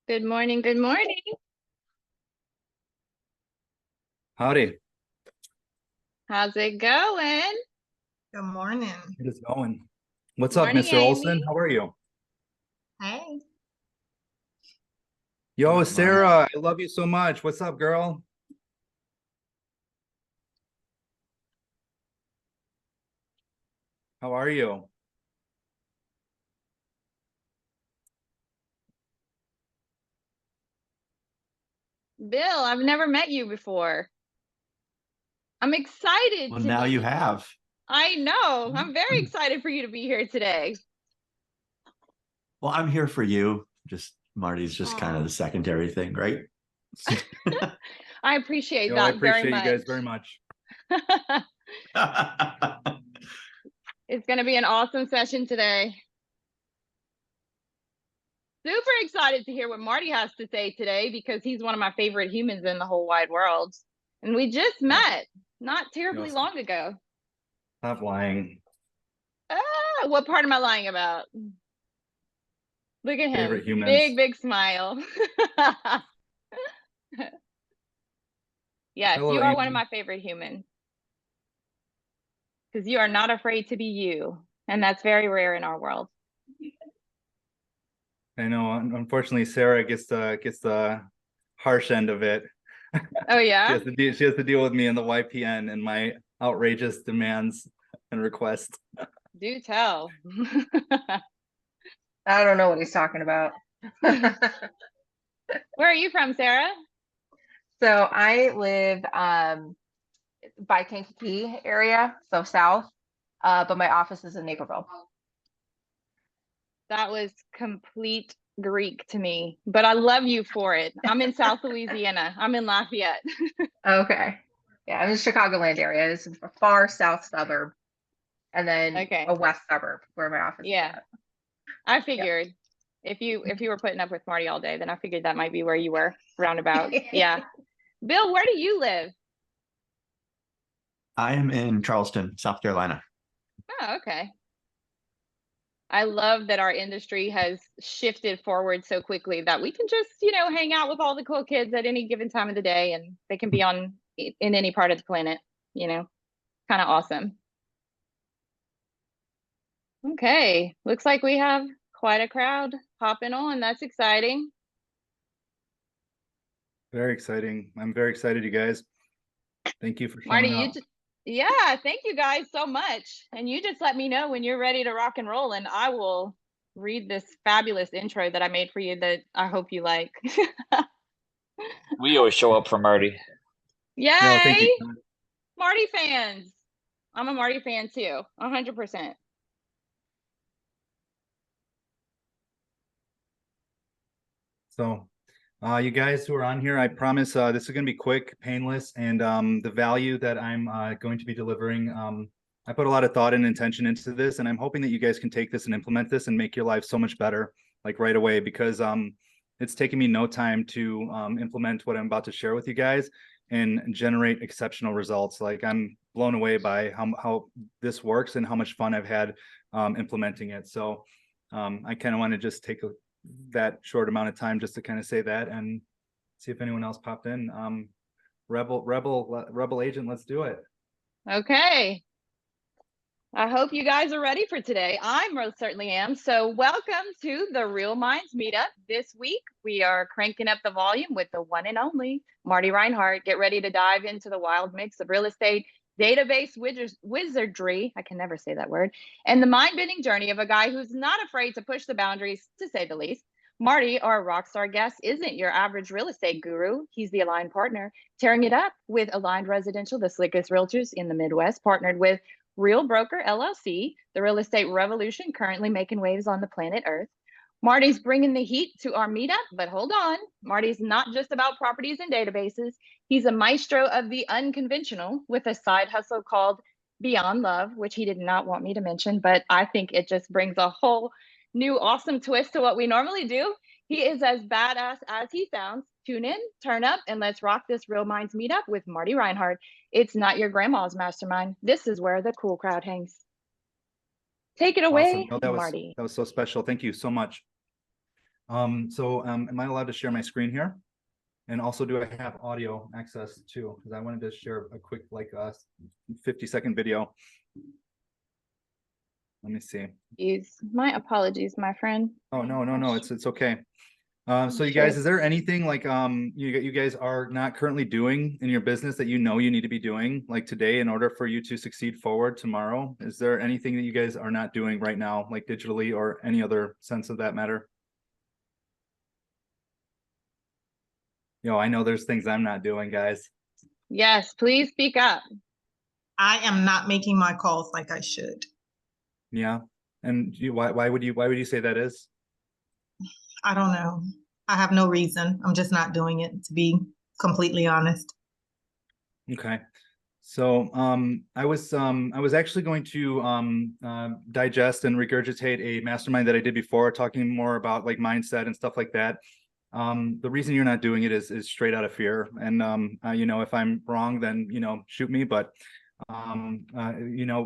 Good morning. Good morning. Howdy. How's it going? Good morning. It is going. What's up, Morning, Mr. Olson? Amy. How are you? Hey. Yo, Good morning. Sarah, I love you so much. What's up, girl? How are you? Bill, I've never met you before. I'm excited Well, to now meet you you. have. I know. I'm very excited for you to be here today. Well, I'm here for you. Just Marty's just kind of Aw. the secondary thing, right? I appreciate Yo, I that very appreciate you much. guys very much. It's going to be an awesome session today. Super excited to hear what Marty has to say today because he's one of my favorite humans in the whole wide world. And we just met not terribly Yo, long ago. stop lying. What part am I lying about? Look at him. Favorite humans. Big smile. Yes, Hello, you are one of Amy. my favorite humans. Because you are not afraid to be you. And that's very rare in our world. I know. Unfortunately, Sarah gets the harsh end of it. Oh, She yeah? has to deal with me in the YPN and my outrageous demands and requests. Do tell. I don't know what he's talking about. Where are you from, Sarah? So I live by Kankakee area, so south, but my office is in Naperville. That was complete Greek to me, but I love you for it. I'm in South Louisiana. I'm in Lafayette. Okay. Yeah, I'm in the Chicagoland area. It's a far south suburb, and then Okay. a west suburb where my office Yeah. is at. I figured if you were putting up with Marty all day, then I figured that might be where you were roundabout. Yeah. Bill, where do you live? I am in Charleston, South Carolina. Oh, okay. I love that our industry has shifted forward so quickly that we can just, hang out with all the cool kids at any given time of the day and they can be in any part of the planet, kind of awesome. Okay. Looks like we have quite a crowd hopping on. That's exciting. Very exciting. I'm very excited, you guys. Thank you for Marty, showing up. yeah, thank you guys so much. And you just let me know when you're ready to rock and roll, and I will read this fabulous intro that I made for you that I hope you like. We always show up for Marty. Yay! No, thank you. Marty fans. I'm a Marty fan too, 100%. So, you guys who are on here, I promise this is going to be quick, painless, and the value that I'm going to be delivering, I put a lot of thought and intention into this, and I'm hoping that you guys can take this and implement this and make your life so much better, like right away, because it's taken me no time to implement what I'm about to share with you guys and generate exceptional results. Like I'm blown away by how this works and how much fun I've had implementing it. So I kind of want to just take that short amount of time just to kind of say that and see if anyone else popped in. Rebel agent, let's do it. Okay. I hope you guys are ready for today. I most certainly am. So welcome to the Real Minds Meetup. This week, we are cranking up the volume with the one and only Marty Rinenart. Get ready to dive into the wild mix of real estate, database wizardry, I can never say that word, and the mind-bending journey of a guy who's not afraid to push the boundaries, to say the least. Marty, our rock star guest, isn't your average real estate guru. He's the aligned partner, tearing it up with Aligned Residential, the slickest realtors in the Midwest, partnered with Real Broker LLC, the real estate revolution currently making waves on the planet Earth. Marty's bringing the heat to our meetup, but hold on. Marty's not just about properties and databases. He's a maestro of the unconventional with a side hustle called Beyond Love, which he did not want me to mention, but I think it just brings a whole new awesome twist to what we normally do. He is as badass as he sounds. Tune in, turn up, and let's rock this Real Minds meetup with Marty Rinenart. It's not your grandma's mastermind. This is where the cool crowd hangs. Take it away, Awesome. No, Marty. that was so special. Thank you so much. Am I allowed to share my screen here? And also, do I have audio access too? Because I wanted to share a quick 50-second video. Let me see. My apologies, my friend. Oh, no, it's okay. So you Sure. guys, is there anything like you guys are not currently doing in your business that you know you need to be doing like today in order for you to succeed forward tomorrow? Is there anything that you guys are not doing right now, like digitally or any other sense of that matter? I know there's things I'm not doing, guys. Yes, please speak up. I am not making my calls like I should. Yeah. And why would you say that is? I don't know. I have no reason. I'm just not doing it, to be completely honest. Okay. So I was actually going to digest and regurgitate a mastermind that I did before, talking more about like mindset and stuff like that. The reason you're not doing it is straight out of fear. And if I'm wrong, then shoot me. But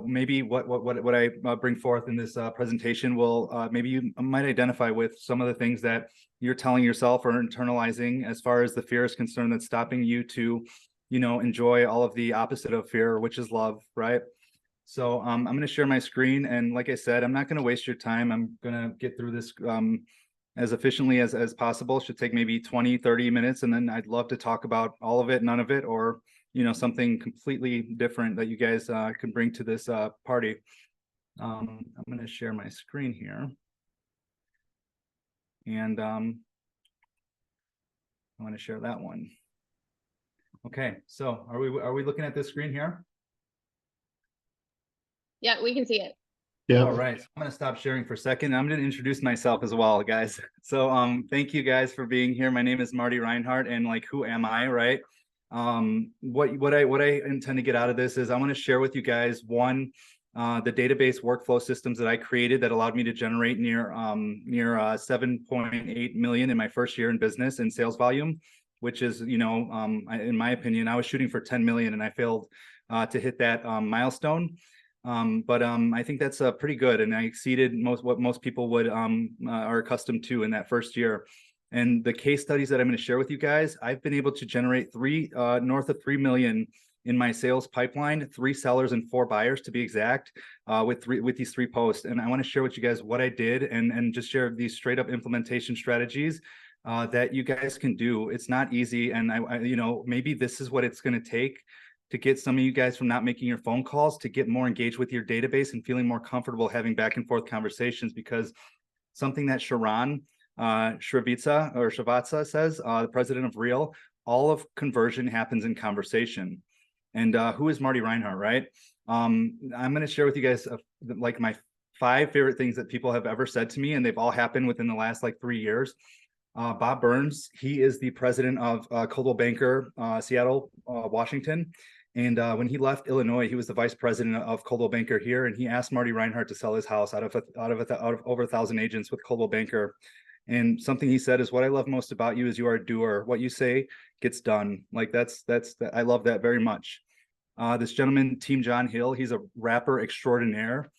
maybe what I bring forth in this presentation will maybe you might identify with some of the things that you're telling yourself or internalizing as far as the fear is concerned that's stopping you to enjoy all of the opposite of fear, which is love, right? So I'm going to share my screen, and like I said, I'm not going to waste your time. I'm going to get through this as efficiently as possible. It should take maybe 20-30 minutes, and then I'd love to talk about all of it, none of it, or something completely different that you guys can bring to this party. I'm going to share my screen here, and I want to share that one. Okay, so are we looking at this screen here? Yeah, we can see it. Yeah. All right, so I'm going to stop sharing for a second. I'm going to introduce myself as well, guys. So thank you guys for being here. My name is Marty Rinenart, and like, who am I, right? What I intend to get out of this is I want to share with you guys one, the database workflow systems that I created that allowed me to generate near 7.8 million in my first year in business in sales volume, which is, in my opinion, I was shooting for 10 million and I failed to hit that milestone. But I think that's pretty good, and I exceeded what most people would are accustomed to in that first year. And the case studies that I'm going to share with you guys, I've been able to generate north of 3 million in my sales pipeline, 3 sellers and 4 buyers to be exact, with these 3 posts. And I want to share with you guys what I did and just share these straight up implementation strategies that you guys can do. It's not easy, and I maybe this is what it's going to take to get some of you guys from not making your phone calls to get more engaged with your database and feeling more comfortable having back and forth conversations, because something that Sharon Shrivatsa says, the president of Real, all of conversion happens in conversation. And who is Marty Rinenart, right? I'm going to share with you guys like my 5 favorite things that people have ever said to me, and they've all happened within the last like 3 years. Bob Burns, he is the president of Coldwell Banker, Seattle, Washington. And when he left Illinois, he was the vice president of Coldwell Banker here, and he asked Marty Rinenart to sell his house out of over 1,000 agents with Coldwell Banker. And something he said is, "What I love most about you is you are a doer. What you say gets done." Like I love that very much. This gentleman, Team John Hill, he's a rapper extraordinaire.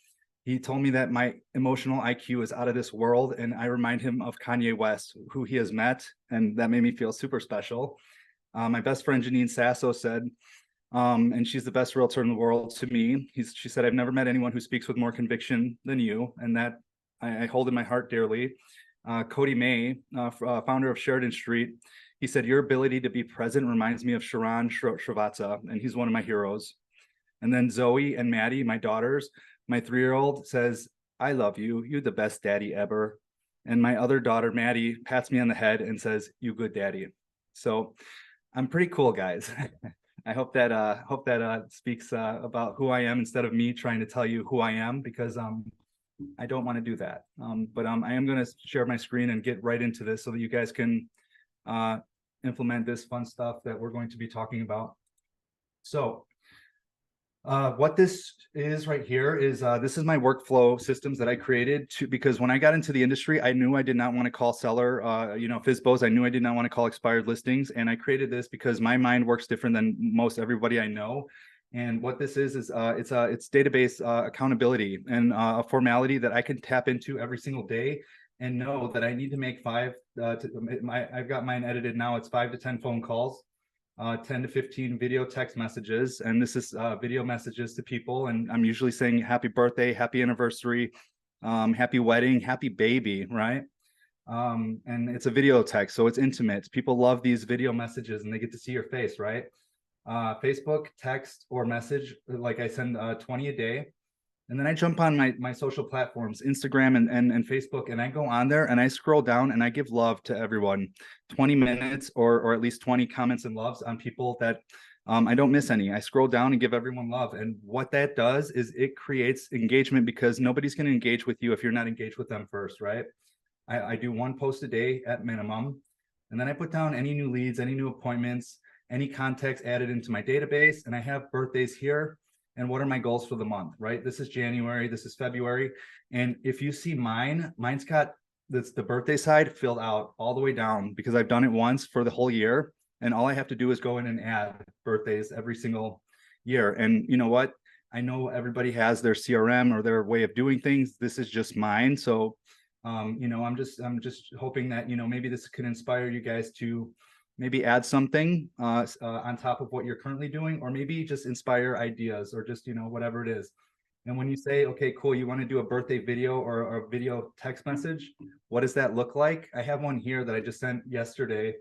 He told me that my emotional IQ is out of this world, and I remind him of Kanye West, who he has met, and that made me feel super special. My best friend Janine Sasso said, and she's the best realtor in the world to me. She said, "I've never met anyone who speaks with more conviction than you," and that I hold in my heart dearly. Cody May, founder of Sheridan Street, he said, "Your ability to be present reminds me of Sharon Shrivatsa," and he's one of my heroes. And then Zoe and Maddie, my daughters, my 3-year-old says, "I love you. You're the best daddy ever." And my other daughter, Maddie, pats me on the head and says, "You good daddy." So I'm pretty cool, guys. I hope that speaks about who I am instead of me trying to tell you who I am, because I don't want to do that. But I am going to share my screen and get right into this so that you guys can implement this fun stuff that we're going to be talking about. So what this is right here is this is my workflow systems that I created because when I got into the industry, I knew I did not want to call seller, FSBOs. I knew I did not want to call expired listings. And I created this because my mind works different than most everybody I know. And what this is it's database accountability and a formality that I can tap into every single day and know that I need to make I've got mine edited now. It's 5 to 10 phone calls, 10 to 15 video text messages. And this is video messages to people. And I'm usually saying happy birthday, happy anniversary, happy wedding, happy baby, right? And it's a video text, so it's intimate. People love these video messages and they get to see your face, right? Facebook, text, or message, like I send 20 a day. And then I jump on my social platforms, Instagram and Facebook, and I go on there and I scroll down and I give love to everyone. 20 minutes or at least 20 comments and loves on people that I don't miss any. I scroll down and give everyone love. And what that does is it creates engagement, because nobody's going to engage with you if you're not engaged with them first, right? I do 1 post a day at minimum. And then I put down any new leads, any new appointments, any contacts added into my database. And I have birthdays here. And what are my goals for the month, right? This is January, this is February. And if you see mine's got the birthday side filled out all the way down, because I've done it once for the whole year. And all I have to do is go in and add birthdays every single year. And you know what? I know everybody has their CRM or their way of doing things. This is just mine. So, I'm just hoping that, maybe this could inspire you guys to maybe add something on top of what you're currently doing, or maybe just inspire ideas, or just, whatever it is. And when you say, okay, cool, you want to do a birthday video or a video text message, what does that look like? I have one here that I just sent yesterday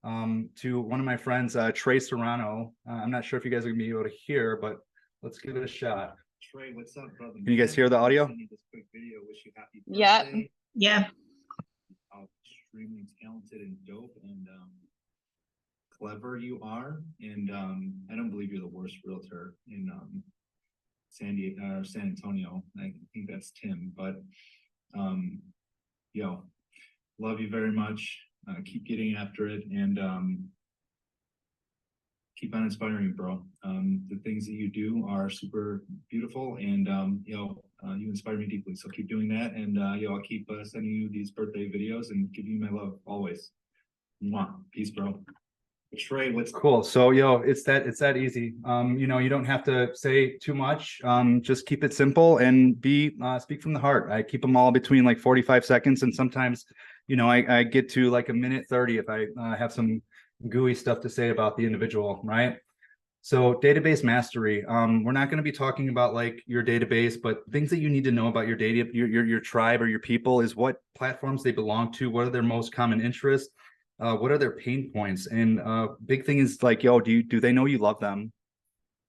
to one of my friends, Trey Serrano. I'm not sure if you guys are gonna be able to hear, but let's give it a shot. Trey, what's up, brother? Can you guys hear the audio? This quick video. Wish you happy Yep. birthday. Yeah. How extremely talented and dope and clever you are. And I don't believe you're the worst realtor in San Antonio. I think that's Tim. But love you very much. Keep getting after it, and keep on inspiring, bro. The things that you do are super beautiful, and you inspire me deeply. So keep doing that, and I'll keep sending you these birthday videos and giving you my love always. Mwah. Peace, bro. Trey, what's Cool. So, it's that easy. You don't have to say too much. Just keep it simple and speak from the heart. I keep them all between like 45 seconds. And sometimes, I get to like a minute 30 if I have some gooey stuff to say about the individual, right? So database mastery. We're not going to be talking about like your database, but things that you need to know about your data, your tribe or your people is what platforms they belong to, what are their most common interests, what are their pain points, and big thing is like, do they know you love them,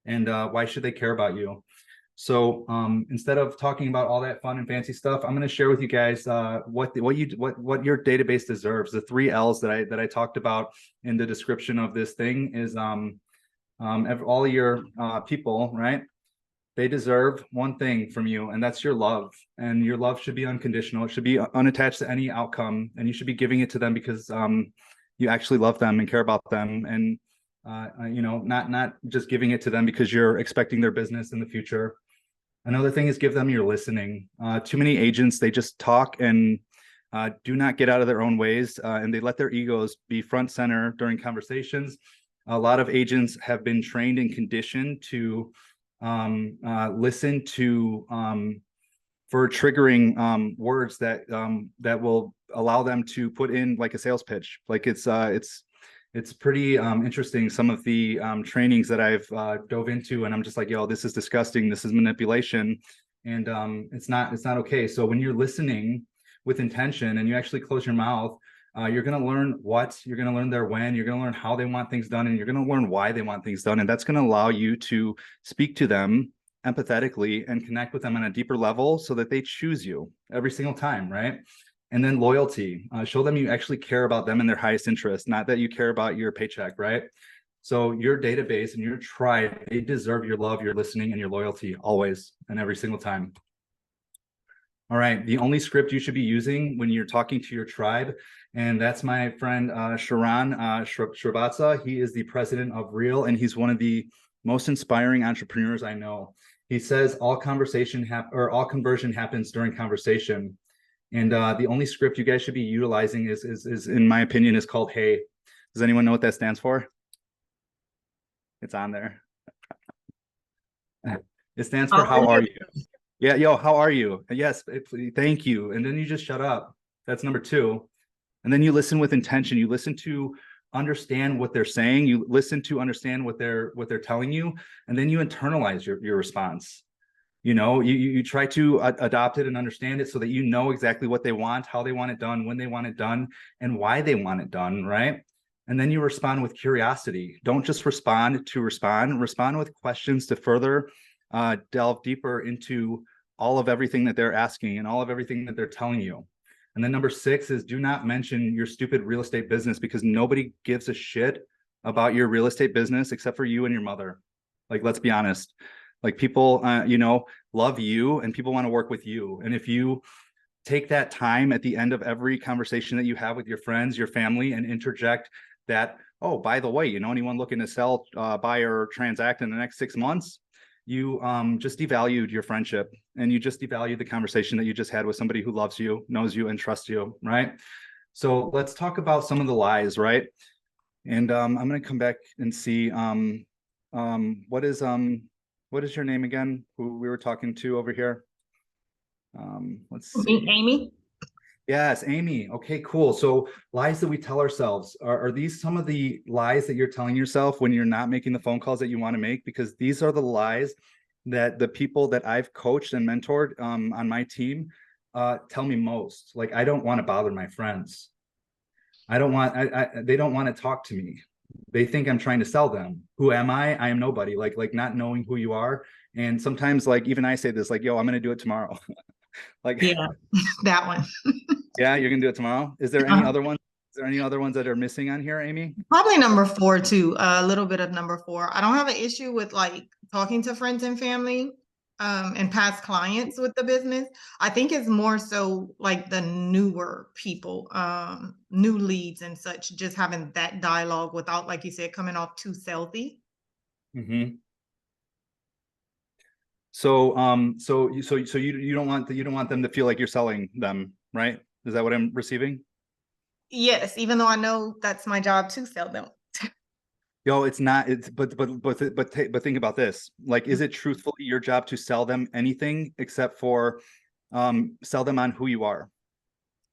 and why should they care about you? So instead of talking about all that fun and fancy stuff, I'm going to share with you guys what your database deserves. The 3 L's that I talked about in the description of this thing is all your people, right? They deserve one thing from you, and that's your love. And your love should be unconditional. It should be unattached to any outcome, and you should be giving it to them because you actually love them and care about them, and not just giving it to them because you're expecting their business in the future. Another thing is give them your listening. Too many agents, they just talk and do not get out of their own ways, and they let their egos be front center during conversations. A lot of agents have been trained and conditioned to listen to for triggering words that will allow them to put in like a sales pitch. Like it's pretty interesting, some of the trainings that I've dove into, and I'm just like, this is disgusting. This is manipulation, and it's not okay. So when you're listening with intention and you actually close your mouth, you're going to learn you're going to learn their when, you're going to learn how they want things done, and you're going to learn why they want things done. And that's going to allow you to speak to them empathetically and connect with them on a deeper level so that they choose you every single time, right? And then loyalty, show them you actually care about them and their highest interest, not that you care about your paycheck, right? So your database and your tribe, they deserve your love, your listening, and your loyalty always and every single time. All right, the only script you should be using when you're talking to your tribe, and that's my friend Sharon Srivatsa. He is the president of Real, and he's one of the most inspiring entrepreneurs I know. He says all conversion happens during conversation. And the only script you guys should be utilizing is in my opinion, is called HEY. Does anyone know what that stands for? It's on there. It stands for how are you? Yeah, how are you? Yes, thank you. And then you just shut up. That's number two. And then you listen with intention. You listen to understand what they're saying. You listen to understand what they're telling you, and then you internalize your response. You try to adopt it and understand it so that you know exactly what they want, how they want it done, when they want it done, and why they want it done, right? And then you respond with curiosity. Don't just respond to respond. Respond with questions to further delve deeper into all of everything that they're asking and all of everything that they're telling you. And then number 6 is do not mention your stupid real estate business, because nobody gives a shit about your real estate business except for you and your mother. Like, let's be honest. Like, people, love you, and people want to work with you. And if you take that time at the end of every conversation that you have with your friends, your family, and interject that, oh, by the way, anyone looking to sell, buy, or transact in the next 6 months, you just devalued your friendship, and you just devalued the conversation that you just had with somebody who loves you, knows you, and trusts you, right? So let's talk about some of the lies, right? And I'm going to come back and see what is your name again, who we were talking to over here? Let's see. Amy? Yes, Amy. Okay, cool. So lies that we tell ourselves, are these some of the lies that you're telling yourself when you're not making the phone calls that you want to make? Because these are the lies that the people that I've coached and mentored on my team tell me most. Like, I don't want to bother my friends. They don't want to talk to me. They think I'm trying to sell them. Who am I? I am nobody. Like not knowing who you are. And sometimes, like, even I say this, like, yo, I'm going to do it tomorrow. Like, Yeah, that one. yeah, you're gonna do it tomorrow. Is there any other ones? Is there any other ones that are missing on here, Amy? Probably number 4 too. A little bit of number 4. I don't have an issue with like talking to friends and family and past clients with the business. I think it's more so like the newer people, new leads and such, just having that dialogue without, like you said, coming off too salesy. Mm-hmm. So you don't want them to feel like you're selling them, right? Is that what I'm receiving? Yes, even though I know that's my job to sell them. Yo, it's not. It's but think about this. Like, is it truthfully your job to sell them anything except for sell them on who you are?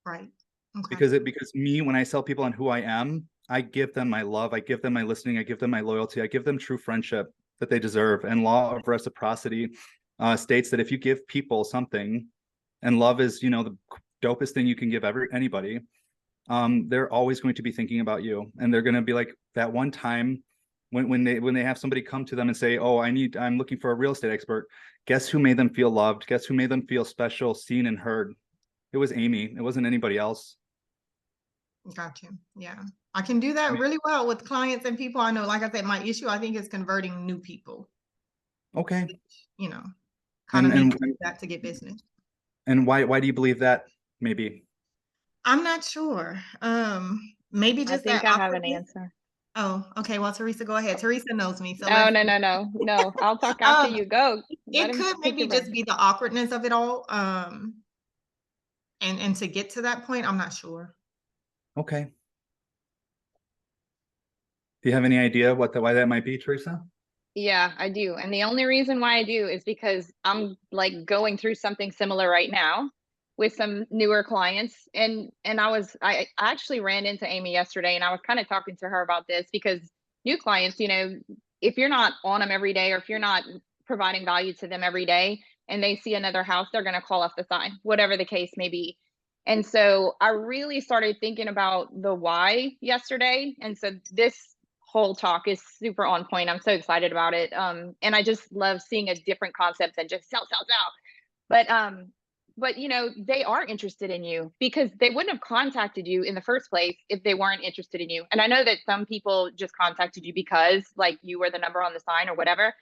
Right. Okay. Because me, when I sell people on who I am, I give them my love, I give them my listening, I give them my loyalty, I give them true friendship that they deserve. And law of reciprocity states that if you give people something, and love is, the dopest thing you can give anybody, they're always going to be thinking about you, and they're going to be like that one time when they have somebody come to them and say, oh, I'm looking for a real estate expert. Guess who made them feel loved? Guess who made them feel special, seen, and heard? It was Amy. It wasn't anybody else. Got you. Yeah. I can do that really well with clients and people I know. Like I said, my issue, I think, is converting new people. Okay. Which, kind of And that to get business. And why do you believe that? Maybe. I'm not sure. Maybe just I think that I have an awkwardness. answer. Oh, okay. Well, Teresa, go ahead. Teresa knows me. So No. I'll talk after you go. It could maybe just be the awkwardness of it all. And to get to that point, I'm not sure. Okay. Do you have any idea why that might be, Teresa? Yeah, I do. And the only reason why I do is because I'm like going through something similar right now with some newer clients. And I actually ran into Amy yesterday, and I was kind of talking to her about this, because new clients, if you're not on them every day, or if you're not providing value to them every day, and they see another house, they're going to call off the sign, whatever the case may be. And so I really started thinking about the why yesterday. And so this whole talk is super on point. I'm so excited about it. And I just love seeing a different concept than just sell. But they are interested in you, because they wouldn't have contacted you in the first place if they weren't interested in you. And I know that some people just contacted you because like you were the number on the sign or whatever.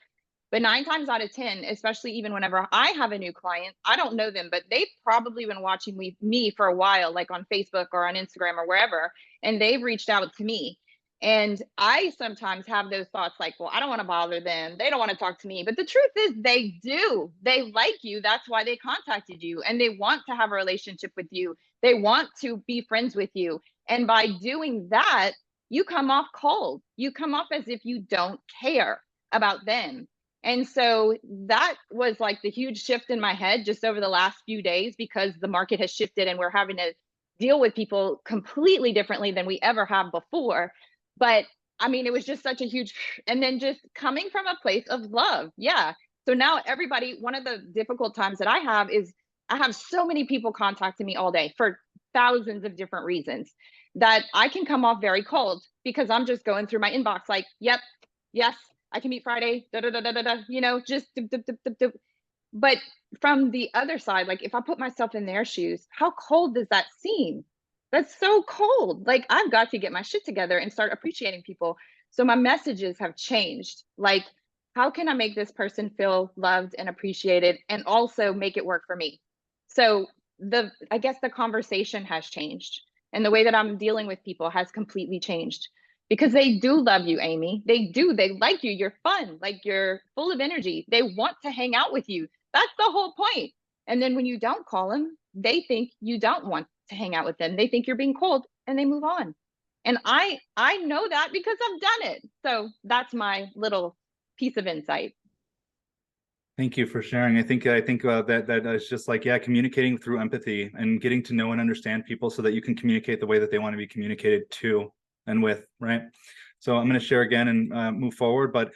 But 9 times out of 10, especially even whenever I have a new client, I don't know them, but they've probably been watching me for a while, like on Facebook or on Instagram or wherever, and they've reached out to me. And I sometimes have those thoughts like, well, I don't want to bother them. They don't want to talk to me. But the truth is they do. They like you. That's why they contacted you. And they want to have a relationship with you. They want to be friends with you. And by doing that, you come off cold. You come off as if you don't care about them. And so that was like the huge shift in my head just over the last few days, because the market has shifted and we're having to deal with people completely differently than we ever have before. But I mean, it was just such a huge, and then just coming from a place of love. Yeah. So now everybody, one of the difficult times that I have is I have so many people contacting me all day for thousands of different reasons that I can come off very cold because I'm just going through my inbox like, yep, yes, I can meet Friday, da da da da da, you know, just do, do, do, do, do. But from the other side, like if I put myself in their shoes, how cold does that seem? That's so cold. Like I've got to get my shit together and start appreciating people. So my messages have changed. Like, how can I make this person feel loved and appreciated and also make it work for me? So I guess the conversation has changed and the way that I'm dealing with people has completely changed because they do love you, Amy. They do. They like you. You're fun. Like you're full of energy. They want to hang out with you. That's the whole point. And then when you don't call them, they think you don't want to hang out with them. They think you're being cold and they move on. And I know that because I've done it. So that's my little piece of insight. Thank you for sharing. I think that is just like, yeah, communicating through empathy and getting to know and understand people so that you can communicate the way that they want to be communicated to and with, right? So I'm going to share again and move forward. But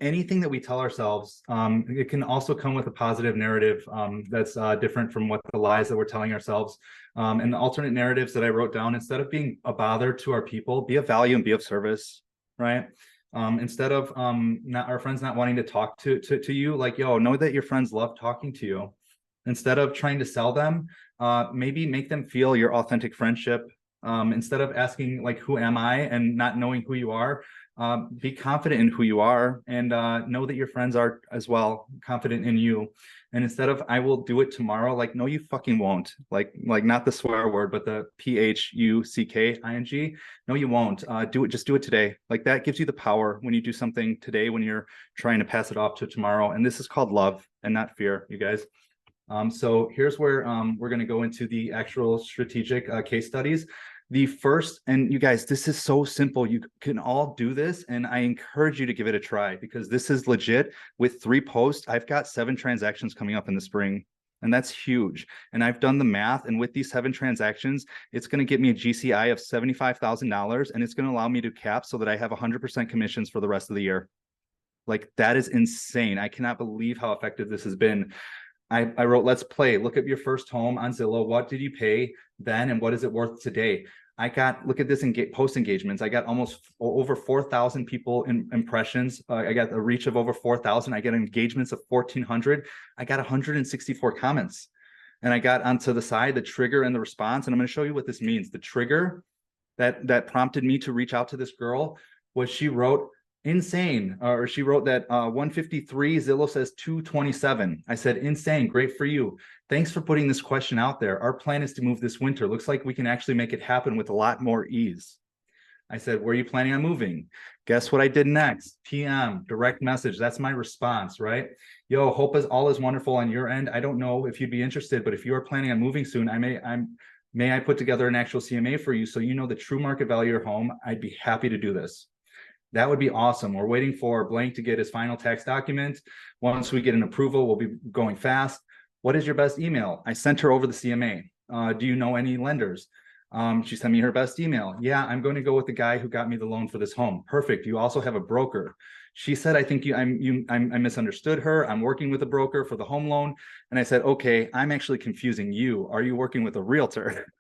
anything that we tell ourselves, it can also come with a positive narrative that's different from what the lies that we're telling ourselves. And the alternate narratives that I wrote down, instead of being a bother to our people, be of value and be of service, right? Instead of not our friends not wanting to talk to you, like, yo, know that your friends love talking to you. Instead of trying to sell them, maybe make them feel your authentic friendship. Instead of asking like, who am I, and not knowing who you are, be confident in who you are, and know that your friends are as well confident in you. And instead of I will do it tomorrow, like, no, you fucking won't. Like not the swear word, but the PHUCKING. No, you won't. Do it. Just do it today. Like that gives you the power when you do something today, when you're trying to pass it off to tomorrow. And this is called love and not fear, you guys. So here's where we're going to go into the actual strategic case studies. The first, and you guys, this is so simple. You can all do this, and I encourage you to give it a try because this is legit. With 3 posts, I've got 7 transactions coming up in the spring, and that's huge. And I've done the math, and with these 7 transactions, it's going to get me a GCI of $75,000, and it's going to allow me to cap so that I have 100% commissions for the rest of the year. Like, that is insane. I cannot believe how effective this has been. I wrote, let's play. Look at your first home on Zillow. What did you pay then, and what is it worth today? I got, look at this in post engagements. I got almost over 4,000 people in impressions. I got a reach of over 4,000. I get engagements of 1,400. I got 164 comments. And I got onto the side, the trigger and the response. And I'm going to show you what this means. The trigger that prompted me to reach out to this girl was she wrote, insane, or she wrote that 153, Zillow says 227. I said, insane, great for you. Thanks for putting this question out there. Our plan is to move this winter. Looks like we can actually make it happen with a lot more ease. I said, where are you planning on moving? Guess what I did next? PM, direct message. That's my response, right? Yo, hope all is wonderful on your end. I don't know if you'd be interested, but if you are planning on moving soon, may I put together an actual CMA for you so you know the true market value of your home. I'd be happy to do this. That would be awesome. We're waiting for Blank to get his final tax document. Once we get an approval, we'll be going fast. What is your best email? I sent her over the CMA. Do you know any lenders? She sent me her best email. Yeah, I'm going to go with the guy who got me the loan for this home. Perfect. You also have a broker. She said, I think I misunderstood her. I'm working with a broker for the home loan. And I said, okay, I'm actually confusing you. Are you working with a realtor?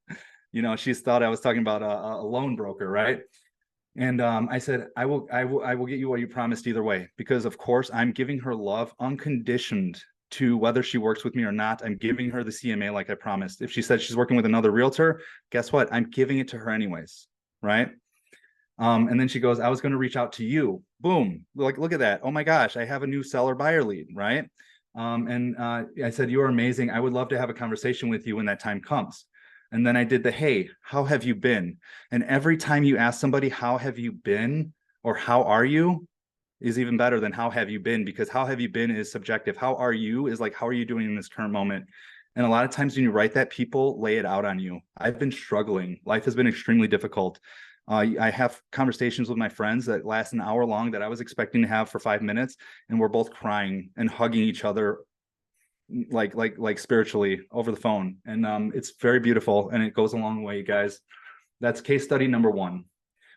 You know, she's thought I was talking about a loan broker, right? And I said, I will get you what you promised either way, because of course I'm giving her love unconditioned to whether she works with me or not. I'm giving her the CMA like I promised. If she said she's working with another realtor, guess what? I'm giving it to her anyways, right? And then she goes, I was going to reach out to you. Boom. Like, look at that. Oh my gosh, I have a new seller buyer lead, right? I said, you are amazing. I would love to have a conversation with you when that time comes. And then I did the, hey, how have you been? And every time you ask somebody, how have you been? Or how are you? Is even better than how have you been, because how have you been is subjective. How are you is like, how are you doing in this current moment? And a lot of times when you write that, people lay it out on you. I've been struggling. Life has been extremely difficult. I have conversations with my friends that last an hour long that I was expecting to have for 5 minutes. And we're both crying and hugging each other like spiritually over the phone. And it's very beautiful and it goes a long way, guys. That's case study number 1.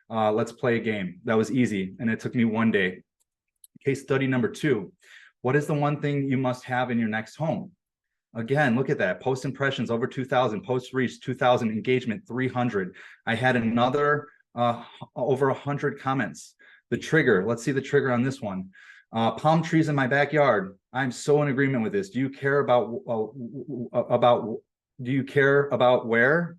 Let's play a game. That was easy and it took me 1 day. Case study number 2. What is the one thing you must have in your next home? Again, look at that. Post impressions over 2,000, post reach 2,000, engagement 300. I had another over 100 comments. The trigger, let's see the trigger on this one. Palm trees in my backyard. I'm so in agreement with this. Do you care about where?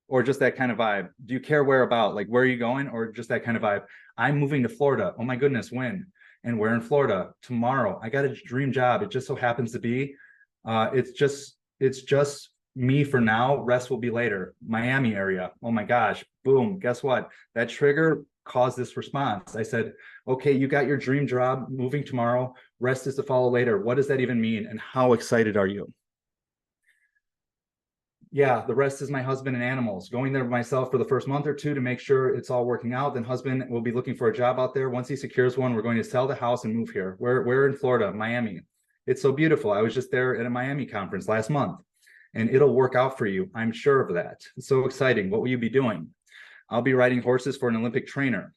Or just that kind of vibe? Do you care where about? Like, where are you going? Or just that kind of vibe? I'm moving to Florida. Oh my goodness, when? And we're in Florida tomorrow. I got a dream job. It just so happens to be, it's just me for now. Rest will be later. Miami area. Oh my gosh. Boom. Guess what? That trigger caused this response. I said, okay, you got your dream job, moving tomorrow. Rest is to follow later. What does that even mean? And how excited are you? Yeah, the rest is my husband and animals. Going there myself for the first month or 2 to make sure it's all working out. Then husband will be looking for a job out there. Once he secures one, we're going to sell the house and move here. We're in Florida, Miami. It's so beautiful. I was just there at a Miami conference last month, and it'll work out for you. I'm sure of that. It's so exciting. What will you be doing? I'll be riding horses for an Olympic trainer.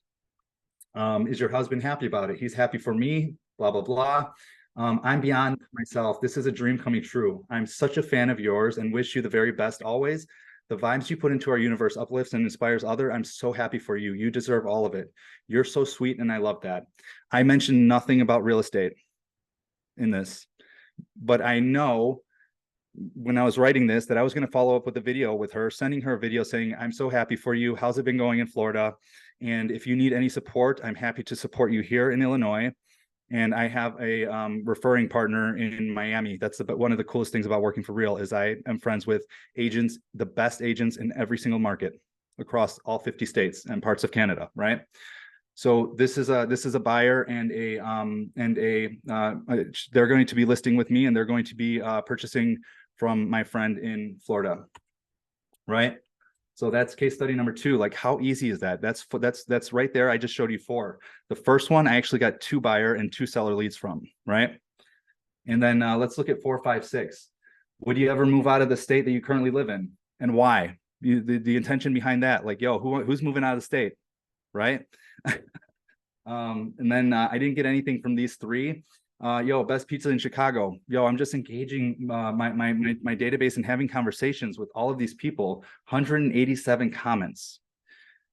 Is your husband happy about it? He's happy for me, blah, blah, blah. I'm beyond myself. This is a dream coming true. I'm such a fan of yours and wish you the very best always. The vibes you put into our universe uplifts and inspires others. I'm so happy for you. You deserve all of it. You're so sweet and I love that. I mentioned nothing about real estate in this, but I know when I was writing this that I was going to follow up with a video with her, sending her a video saying, I'm so happy for you. How's it been going in Florida? And if you need any support, I'm happy to support you here in Illinois. And I have a referring partner in Miami. That's one of the coolest things about working for real is I am friends with agents, the best agents in every single market across all 50 states and parts of Canada, right? So this is a buyer and they're going to be listing with me and they're going to be purchasing from my friend in Florida, right? So that's case study number 2. Like, how easy is that? That's right there. I just showed you 4. The first one, I actually got 2 buyer and 2 seller leads from, right? And then let's look at 4, 5, 6. Would you ever move out of the state that you currently live in, and why? The intention behind that, like, yo, who's moving out of the state, right? And then I didn't get anything from these 3. Yo, best pizza in Chicago. Yo, I'm just engaging my database and having conversations with all of these people. 187 comments.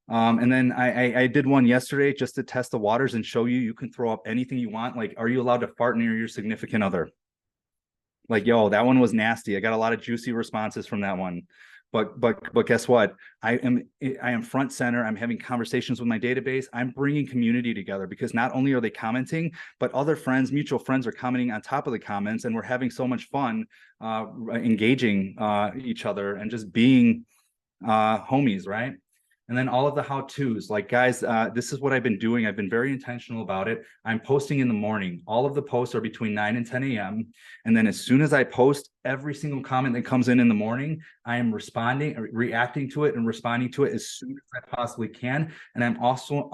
And then I did one yesterday just to test the waters and show you can throw up anything you want. Like, are you allowed to fart near your significant other? Like, yo, that one was nasty. I got a lot of juicy responses from that one. But guess what? I am front center. I'm having conversations with my database. I'm bringing community together because not only are they commenting, but other friends, mutual friends are commenting on top of the comments, and we're having so much fun engaging each other and just being homies, right? And then all of the how-tos, like, guys, this is what I've been doing. I've been very intentional about it. I'm posting in the morning. All of the posts are between 9 and 10 a.m. And then as soon as I post, every single comment that comes in the morning, I am responding, reacting to it and responding to it as soon as I possibly can. And I'm also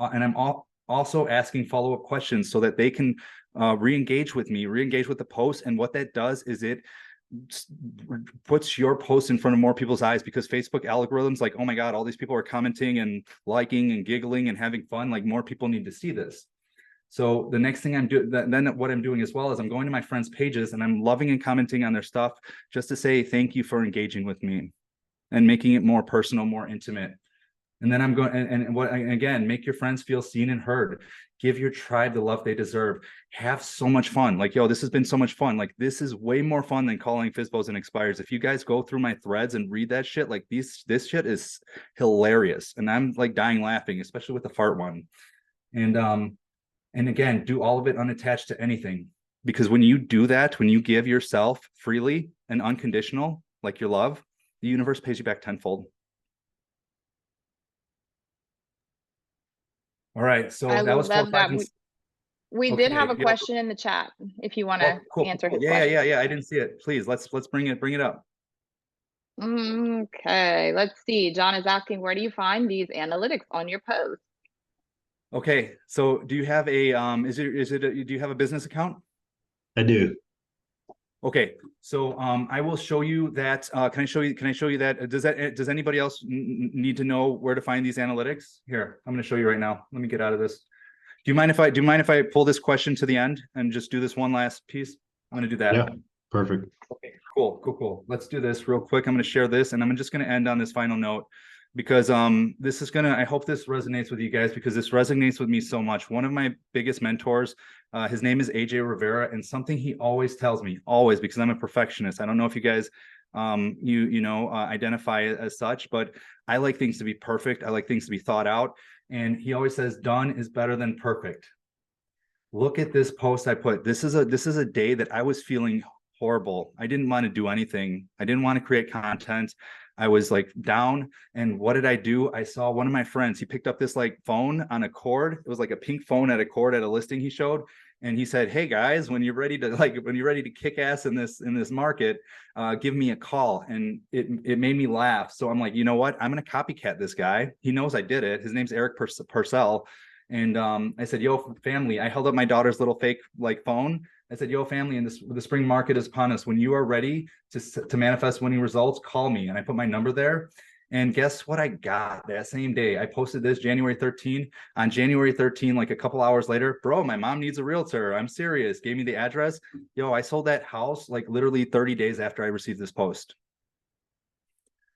asking follow-up questions so that they can re-engage with me, re-engage with the post. And what that does is it puts your post in front of more people's eyes, because Facebook algorithms, like, oh my God, all these people are commenting and liking and giggling and having fun. Like, more people need to see this. So the next thing I'm doing, then what I'm doing as well is I'm going to my friends' pages and I'm loving and commenting on their stuff just to say thank you for engaging with me and making it more personal, more intimate. And then I'm going and again, make your friends feel seen and heard. Give your tribe the love they deserve. Have so much fun. Like, yo, this has been so much fun. Like, this is way more fun than calling FSBOs and expires. If you guys go through my threads and read that shit, like, this shit is hilarious. And I'm like dying laughing, especially with the fart one. And again, do all of it unattached to anything. Because when you do that, when you give yourself freely and unconditional, like your love, the universe pays you back tenfold. All right, so I that was 4, 5, and we okay, did have a yeah. question in the chat if you want to cool. answer his Yeah, question. yeah. I didn't see it. Please, let's bring it up. Okay, let's see. John is asking, where do you find these analytics on your post? Okay, so do you have a do you have a business account? I do. Okay, so I will show you that. Can I show you that? Does anybody else need to know where to find these analytics? Here, I'm going to show you right now. Let me get out of this. Do you mind if I pull this question to the end and just do this one last piece? I'm going to do that. Yeah, perfect. Okay, cool. Let's do this real quick. I'm going to share this, and I'm just going to end on this final note because this is I hope this resonates with you guys, because this resonates with me so much. One of my biggest mentors, his name is AJ Rivera, and something he always tells me, always, because I'm a perfectionist. I don't know if you guys identify as such, but I like things to be perfect. I like things to be thought out, and he always says done is better than perfect. Look at this post I put. This is a day that I was feeling horrible. I didn't want to do anything. I didn't want to create content. I was like down. And what did I do? I saw one of my friends. He picked up this like phone on a cord. It was like a pink phone at a cord at a listing he showed. And he said, "Hey guys, when you're ready to kick ass in this market, give me a call." And it made me laugh. So I'm like, you know what? I'm gonna copycat this guy. He knows I did it. His name's Eric Purcell. And I said, "Yo, family," I held up my daughter's little fake like phone. I said, "Yo, family, and the spring market is upon us. When you are ready to manifest winning results, call me." And I put my number there. And guess what I got that same day? I posted this January 13. On January 13, like a couple hours later, "Bro, my mom needs a realtor. I'm serious." Gave me the address. Yo, I sold that house like literally 30 days after I received this post.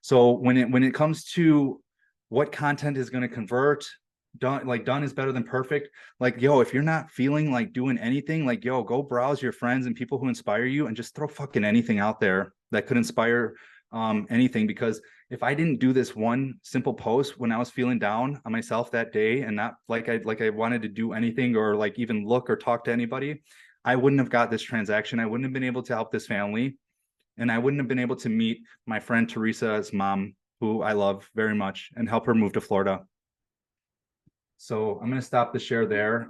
So when it comes to what content is going to convert, done is better than perfect. Like, yo, if you're not feeling like doing anything, like, yo, go browse your friends and people who inspire you and just throw fucking anything out there that could inspire anything. Because if I didn't do this one simple post when I was feeling down on myself that day, and not like I wanted to do anything or like even look or talk to anybody, I wouldn't have got this transaction. I wouldn't have been able to help this family, and I wouldn't have been able to meet my friend Teresa's mom, who I love very much, and help her move to Florida. So I'm going to stop the share there.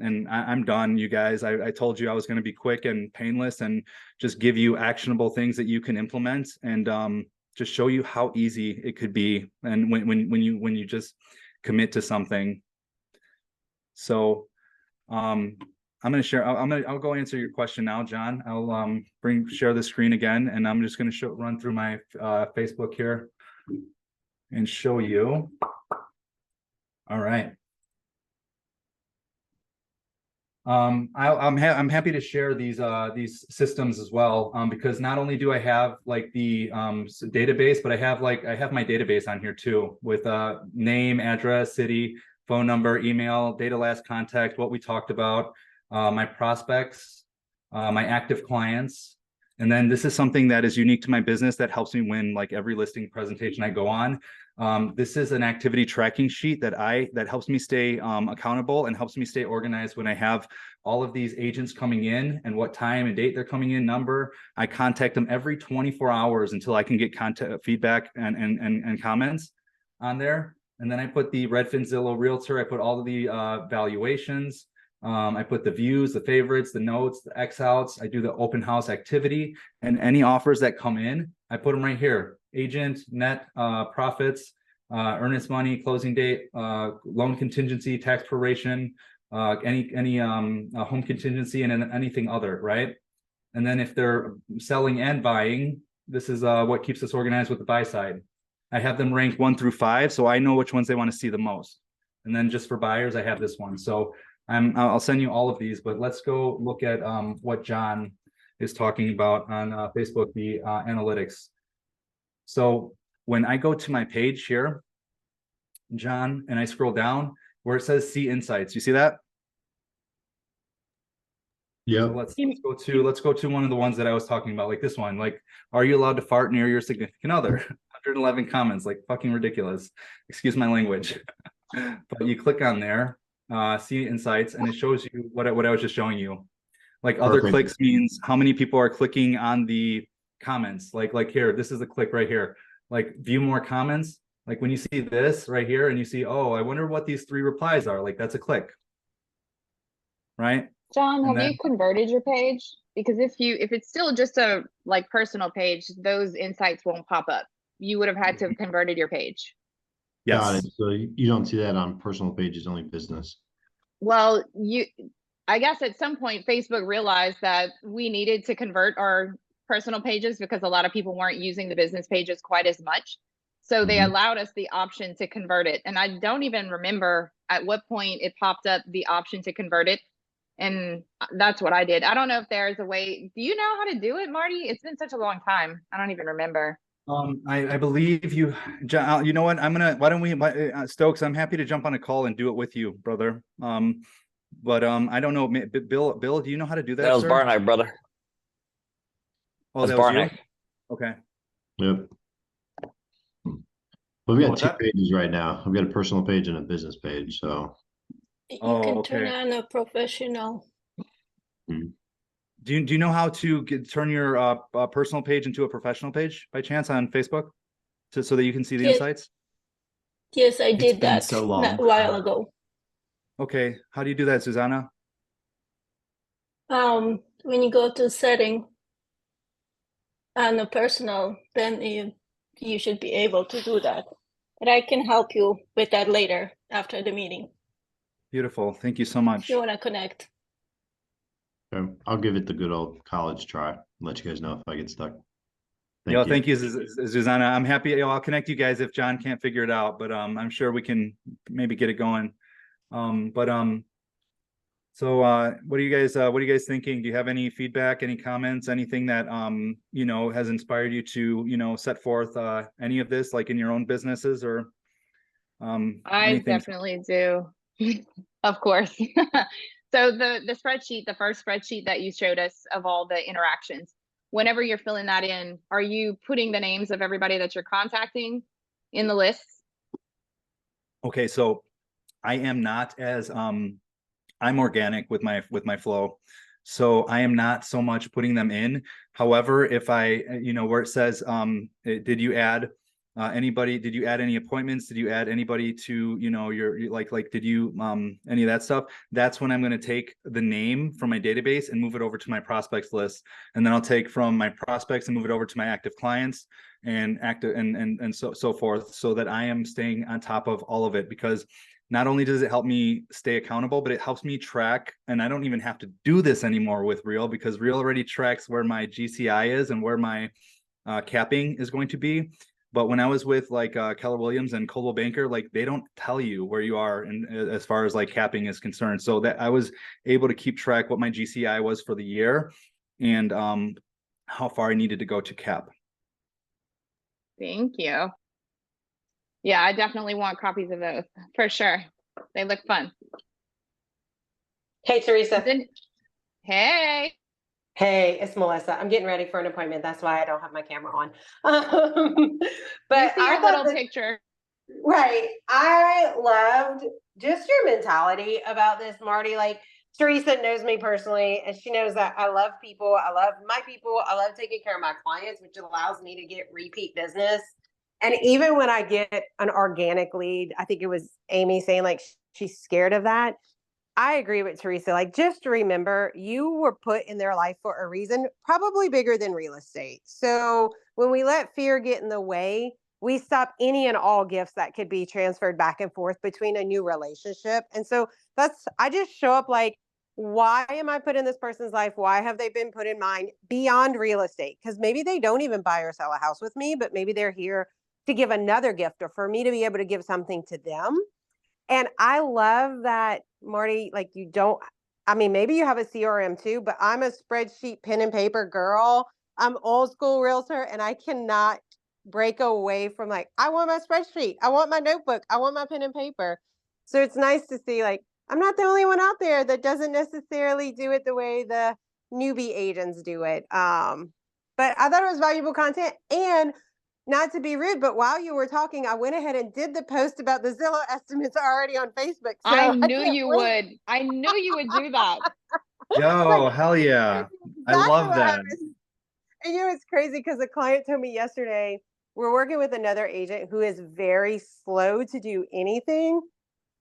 And I'm done, you guys. I told you I was going to be quick and painless and just give you actionable things that you can implement, and just show you how easy it could be. And when you just commit to something. So I'm going to share. I'll go answer your question now, John. I'll share the screen again, and I'm just going to run through my Facebook here and show you. All right. I'm happy to share these systems as well, because not only do I have like the database, but I have my database on here too, with name, address, city, phone number, email, data last contact, what we talked about, my prospects, my active clients. And then this is something that is unique to my business that helps me win like every listing presentation I go on. This is an activity tracking sheet that helps me stay accountable and helps me stay organized when I have all of these agents coming in and what time and date they're coming in, number. I contact them every 24 hours until I can get contact feedback and comments on there. And then I put the Redfin Zillow Realtor. I put all of the valuations. I put the views, the favorites, the notes, the X outs. I do the open house activity, and any offers that come in, I put them right here. Agent, net profits, earnest money, closing date, loan contingency, tax proration, any home contingency, and then anything other, right? And then if they're selling and buying, this is what keeps us organized with the buy side. I have them ranked 1 through 5, so I know which ones they want to see the most. And then just for buyers, I have this one. So I'll send you all of these, but let's go look at what John is talking about on Facebook, the analytics. So when I go to my page here, John, and I scroll down where it says see insights, you see that? Yeah. So let's go to one of the ones that I was talking about, like this one, like, are you allowed to fart near your significant other? 111 comments, like fucking ridiculous. Excuse my language. But you click on there, see insights, and it shows you what I was just showing you. Like other clicks means how many people are clicking on the comments. Like here, this is a click right here. Like view more comments. Like when you see this right here and you see, oh, I wonder what these 3 replies are. Like that's a click, right? John, have you converted your page? Because if it's still just a like personal page, those insights won't pop up. You would have had to have converted your page. Yes. Got it. So you don't see that on personal pages, only business. Well, I guess at some point, Facebook realized that we needed to convert our personal pages because a lot of people weren't using the business pages quite as much. So they allowed us the option to convert it. And I don't even remember at what point it popped up the option to convert it. And that's what I did. I don't know if there's a way. Do you know how to do it, Marty? It's been such a long time. I don't even remember. I believe you, John, you know what? Why don't we, Stokes, I'm happy to jump on a call and do it with you, brother. But I don't know, Bill, do you know how to do that? That was sir? Barnard, brother. Oh, that That's was you? Barnard. Okay. Yep. Well, we got What's two that? pages right now. I've got a personal page and a business page. So You Oh, can turn okay. on a professional. Do you know how to turn your personal page into a professional page by chance on Facebook, so that you can see the Yes. insights? Yes, I did been that so a long. while ago. Okay, how do you do that, Susanna? When you go to setting on a personal, then you should be able to do that. But I can help you with that later after the meeting Beautiful, thank you so if much. you want to connect. I'll give it the good old college try. Let you guys know if I get stuck. Thank you, Susanna. I'm happy. I'll connect you guys if John can't figure it out, but I'm sure we can maybe get it going. So what are you guys thinking? Do you have any feedback, any comments, anything that has inspired you to set forth any of this, like in your own businesses, or I anything? definitely do. Of course. So the spreadsheet, the first spreadsheet that you showed us of all the interactions, whenever you're filling that in, are you putting the names of everybody that you're contacting in the list? Okay, so I am not as I'm organic with my flow. So I am not so much putting them in. However, if I, where it says, did you add anybody, did you add any appointments? Did you add anybody to, your like, did you, any of that stuff? That's when I'm going to take the name from my database and move it over to my prospects list. And then I'll take from my prospects and move it over to my active clients and active and so forth, so that I am staying on top of all of it, because not only does it help me stay accountable, but it helps me track, and I don't even have to do this anymore with Reel, because Reel already tracks where my GCI is and where my capping is going to be. But when I was with like Keller Williams and Coldwell Banker, like they don't tell you where you are, and as far as like capping is concerned. So that I was able to keep track what my GCI was for the year and how far I needed to go to cap. Thank you. Yeah, I definitely want copies of those for sure. They look fun. Hey, Teresa. Hey. Hey, it's Melissa. I'm getting ready for an appointment. That's why I don't have my camera on. But you see your little picture. Right. I loved just your mentality about this, Marty. Like, Teresa knows me personally, and she knows that I love people. I love my people. I love taking care of my clients, which allows me to get repeat business. And even when I get an organic lead, I think it was Amy saying like she's scared of that. I agree with Teresa. Like, just remember, you were put in their life for a reason, probably bigger than real estate. So when we let fear get in the way, we stop any and all gifts that could be transferred back and forth between a new relationship. And so I just show up like, why am I put in this person's life? Why have they been put in mine beyond real estate? Because maybe they don't even buy or sell a house with me, but maybe they're here to give another gift, or for me to be able to give something to them. And I love that, Marty, like maybe you have a CRM too, but I'm a spreadsheet, pen and paper girl. I'm old school realtor, and I cannot break away from like, I want my spreadsheet. I want my notebook. I want my pen and paper. So it's nice to see like, I'm not the only one out there that doesn't necessarily do it the way the newbie agents do it. But I thought it was valuable content. And not to be rude, but while you were talking, I went ahead and did the post about the Zillow estimates already on Facebook. So I knew you would. I knew you would do that. Yo, hell yeah. I love that. And it's crazy because the client told me yesterday, we're working with another agent who is very slow to do anything.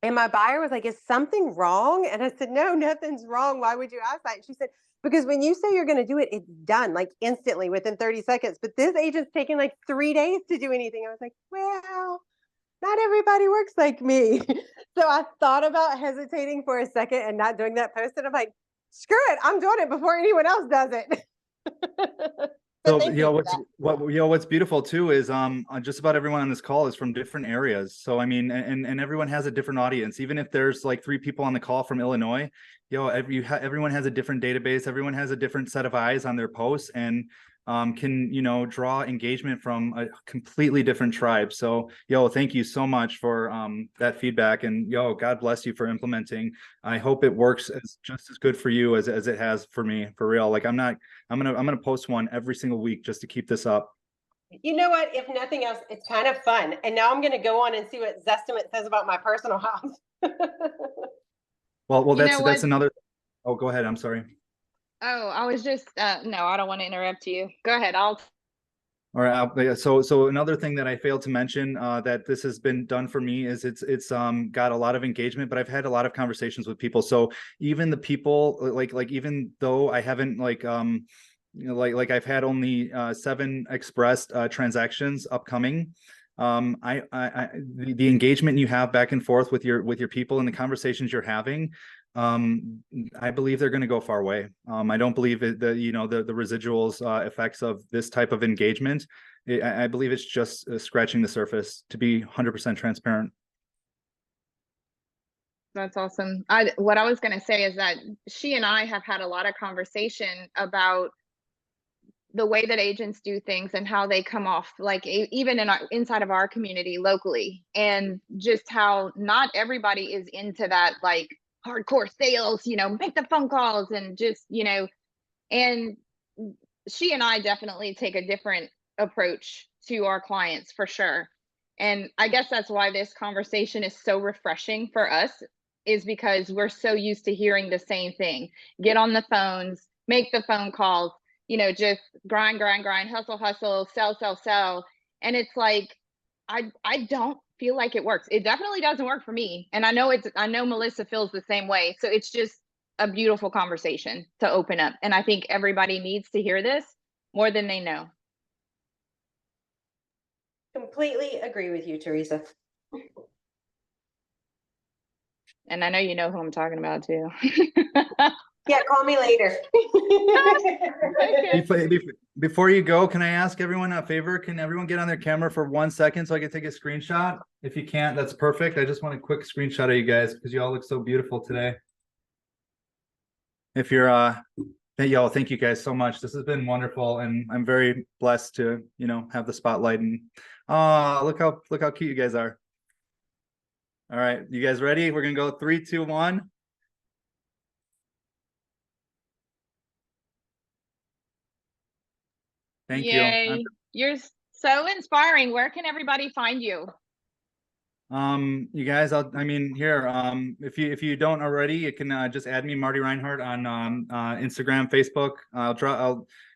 And my buyer was like, is something wrong? And I said, no, nothing's wrong. Why would you ask that? And she said, because when you say you're going to do it, it's done like instantly within 30 seconds. But this agent's taking like 3 days to do anything. I was like, well, not everybody works like me. So I thought about hesitating for a second and not doing that post. And I'm like, screw it, I'm doing it before anyone else does it. So thank you know you for what's beautiful too is just about everyone on this call is from different areas. So I mean, and everyone has a different audience. Even if there's like 3 people on the call from Illinois, everyone has a different database. Everyone has a different set of eyes on their posts, and can draw engagement from a completely different tribe. So thank you so much for that feedback, and God bless you for implementing. I hope it works just as good for you as it has for me, for real. Like I'm gonna post one every single week just to keep this up. You know what? If nothing else, it's kind of fun. And now I'm going to go on and see what Zestimate says about my personal house. Well, You know that's what? another. Oh, go ahead. I'm sorry. Oh, I was just no, I don't want to interrupt you. Go ahead. I'll All right. So another thing that I failed to mention that this has been done for me is it's got a lot of engagement, but I've had a lot of conversations with people. So even the people like even though I haven't like I've had only 7 expressed transactions upcoming. The engagement you have back and forth with your people and the conversations you're having, I believe they're going to go far away. I don't believe the residuals effects of this type of engagement. I believe it's just scratching the surface, to be 100% transparent. That's awesome. What I was going to say is that she and I have had a lot of conversation about the way that agents do things and how they come off, like even inside of our community locally, and just how not everybody is into that like hardcore sales, make the phone calls and just, and she and I definitely take a different approach to our clients for sure. And I guess that's why this conversation is so refreshing for us, is because we're so used to hearing the same thing. Get on the phones, make the phone calls, just grind, hustle, sell. And it's like, I don't feel like it works. It definitely doesn't work for me. And I know Melissa feels the same way. So it's just a beautiful conversation to open up. And I think everybody needs to hear this more than they know. Completely agree with you, Teresa. And I know you know who I'm talking about too. Yeah, call me later. Before you go, can I ask everyone a favor? Can everyone get on their camera for 1 second so I can take a screenshot? If you can't, that's perfect. I just want a quick screenshot of you guys because you all look so beautiful today. If you're thank you guys so much. This has been wonderful, and I'm very blessed to have the spotlight. And look how cute you guys are. All right, you guys ready? We're gonna go 3, 2, 1. Thank you. You're so inspiring. Where can everybody find you? You guys, if you don't already, you can just add me, Marty Rinenart, on Instagram, Facebook.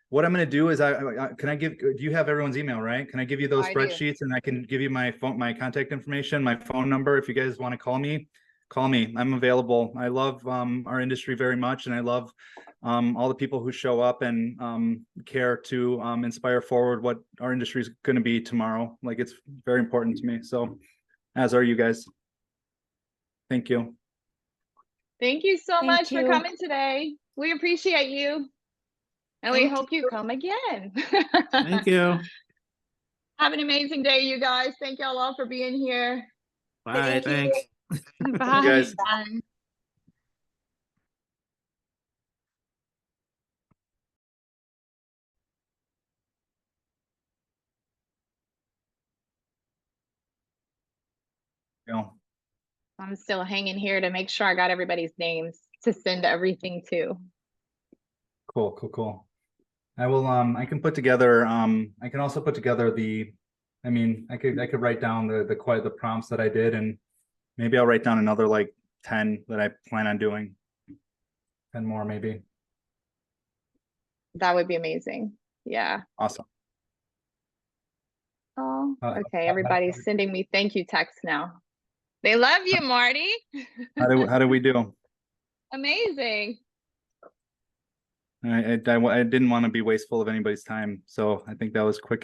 What I'm going to do is do you have everyone's email, right? Can I give you those spreadsheets, and I can give you my contact information, my phone number. If you guys want to call me, I'm available. I love our industry very much, and I love all the people who show up and care to inspire forward what our industry is going to be tomorrow. Like, it's very important to me. So, as are you guys. Thank you. Thank you so much for coming today. We appreciate you. And we hope you come again. Thank you. Have an amazing day, you guys. Thank y'all all for being here. Bye. Thanks. Bye. Guys. Bye. I'm still hanging here to make sure I got everybody's names to send everything to. Cool. I will I can put together I can also put together I could write down the prompts that I did, and maybe I'll write down another like 10 that I plan on doing. 10 more maybe. That would be amazing. Yeah. Awesome. Oh, okay. Everybody's sending me thank you texts now. They love you, Marty. How do we do? Amazing. I didn't want to be wasteful of anybody's time, so I think that was quick